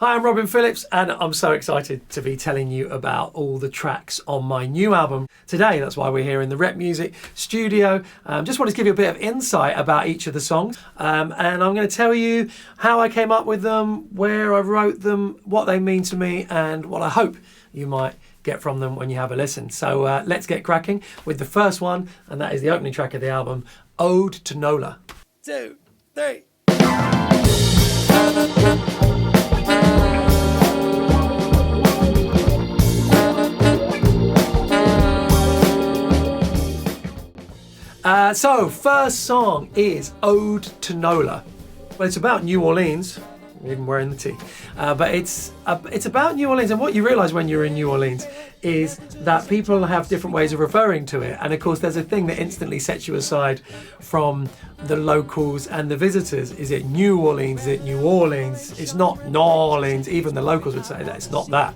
Hi, I'm Robin Phillips, and I'm so excited to be telling you about all the tracks on my new album today. That's why we're here in the Rep Music studio. Just wanted to give you a bit of insight about each of the songs, and I'm going to tell you how I came up with them, where I wrote them, what they mean to me, and what I hope you might get from them when you have a listen. So let's get cracking with the first one, and that is the opening track of the album, Ode to NOLA. 2, 3. So, first song is Ode to NOLA. Well, it's about New Orleans, even wearing the T, but it's about New Orleans, and what you realise when you're in New Orleans is that people have different ways of referring to it, and of course there's a thing that instantly sets you aside from the locals and the visitors. Is it New Orleans? Is it New Orleans? It's not New Orleans. Even the locals would say that it's not that.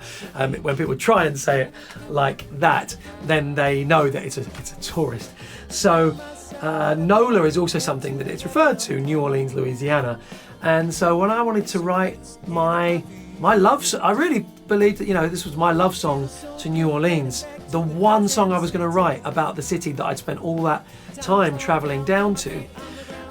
When people try and say it like that, then they know that it's a tourist. So NOLA is also something that it's referred to, New Orleans, Louisiana. And so when I wanted to write my love song, I really believed that, this was my love song to New Orleans. The one song I was going to write about the city that I'd spent all that time traveling down to.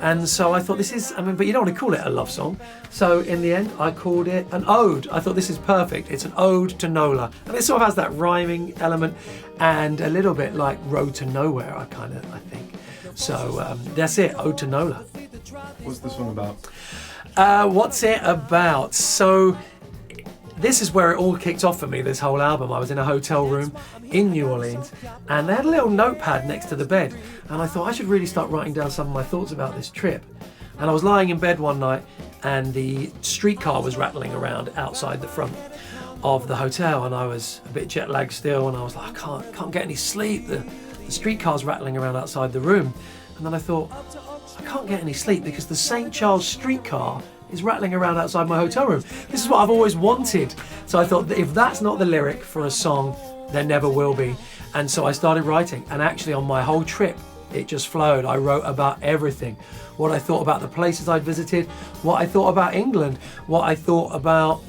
And so I thought but you don't want to call it a love song. So in the end, I called it an ode. I thought this is perfect. It's an ode to NOLA. And it sort of has that rhyming element and a little bit like Road to Nowhere, I think. So that's it, Ode to NOLA. What's the song about? What's it about? So this is where it all kicked off for me, this whole album. I was in a hotel room in New Orleans, and they had a little notepad next to the bed, and I thought I should really start writing down some of my thoughts about this trip. And I was lying in bed one night, and the streetcar was rattling around outside the front of the hotel, and I was a bit jet lagged still, and I was like, I can't get any sleep. The streetcar's rattling around outside the room. And then I thought, I can't get any sleep because the St. Charles streetcar is rattling around outside my hotel room. This is what I've always wanted. So I thought that if that's not the lyric for a song, there never will be. And so I started writing, and actually on my whole trip, it just flowed. I wrote about everything. What I thought about the places I'd visited, what I thought about England, what I thought about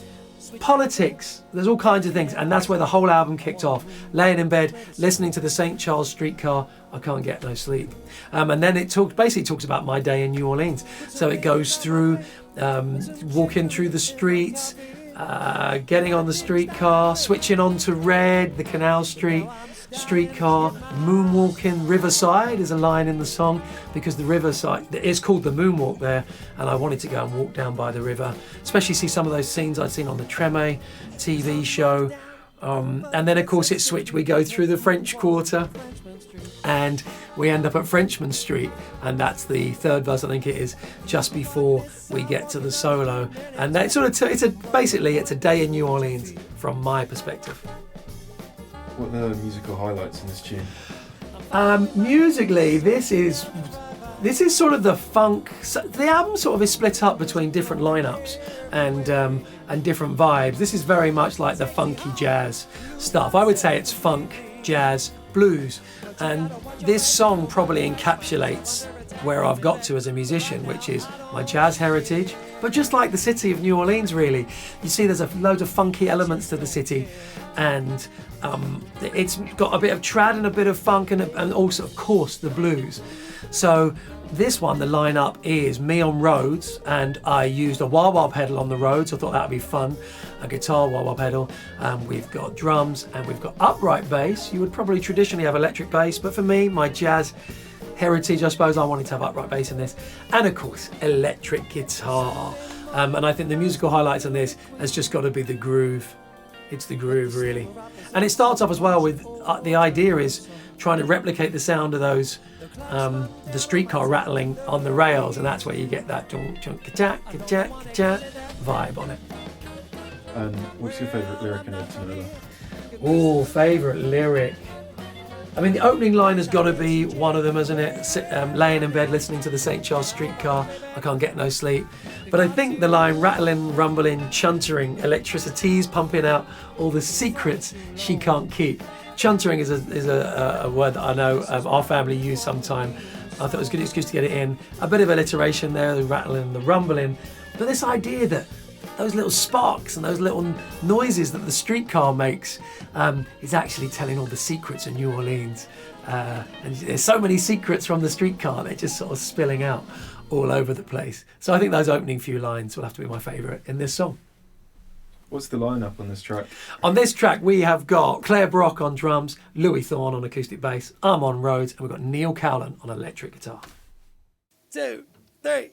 politics. There's all kinds of things, and that's where the whole album kicked off. Laying in bed, listening to the St. Charles streetcar, I can't get no sleep. And then it basically talks about my day in New Orleans. So it goes through walking through the streets, getting on the streetcar, switching on to Red, the Canal streetcar, moonwalking. Riverside is a line in the song because the riverside, it's called the Moonwalk there, and I wanted to go and walk down by the river, especially see some of those scenes I'd seen on the Treme TV show. And then of course it switched. We go through the French Quarter and we end up at Frenchmen Street, and that's the third verse, I think it is, just before we get to the solo. And that sort of basically it's a day in New Orleans from my perspective. What are the musical highlights in this tune? Musically, this is sort of the funk. So the album sort of is split up between different lineups and different vibes. This is very much like the funky jazz stuff. I would say it's funk, jazz, blues, and this song probably encapsulates where I've got to as a musician, which is my jazz heritage, but just like the city of New Orleans, really. You see there's a load of funky elements to the city, and it's got a bit of trad and a bit of funk and also, of course, the blues. So this one, the lineup is me on Rhodes, and I used a wah-wah pedal on the Rhodes. I thought that would be fun, a guitar wah-wah pedal. We've got drums and we've got upright bass. You would probably traditionally have electric bass, but for me, my jazz heritage, I suppose, I wanted to have upright bass in this, and of course electric guitar. And I think the musical highlights on this has just got to be the groove. It's the groove, really. And it starts off as well with the idea is trying to replicate the sound of those the streetcar rattling on the rails, and that's where you get that chunk chunk ka-chak ka-chak ka-chak vibe on it. And what's your favourite lyric in Ode To NOLA? Oh, favourite lyric. I mean, the opening line has got to be one of them, isn't it? Laying in bed listening to the St. Charles streetcar, I can't get no sleep. But I think the line rattling, rumbling, chuntering, electricity's pumping out all the secrets she can't keep. Chuntering is a word that I know our family use sometime. I thought it was good excuse to get it in. A bit of alliteration there, the rattling, the rumbling. But this idea that those little sparks and those little noises that the streetcar makes is actually telling all the secrets of New Orleans. And there's so many secrets from the streetcar, they're just sort of spilling out all over the place. So I think those opening few lines will have to be my favourite in this song. What's the lineup on this track? On this track, we have got Claire Brock on drums, Louis Thorne on acoustic bass, I'm on Rhodes, and we've got Neil Cowland on electric guitar. 2, 3.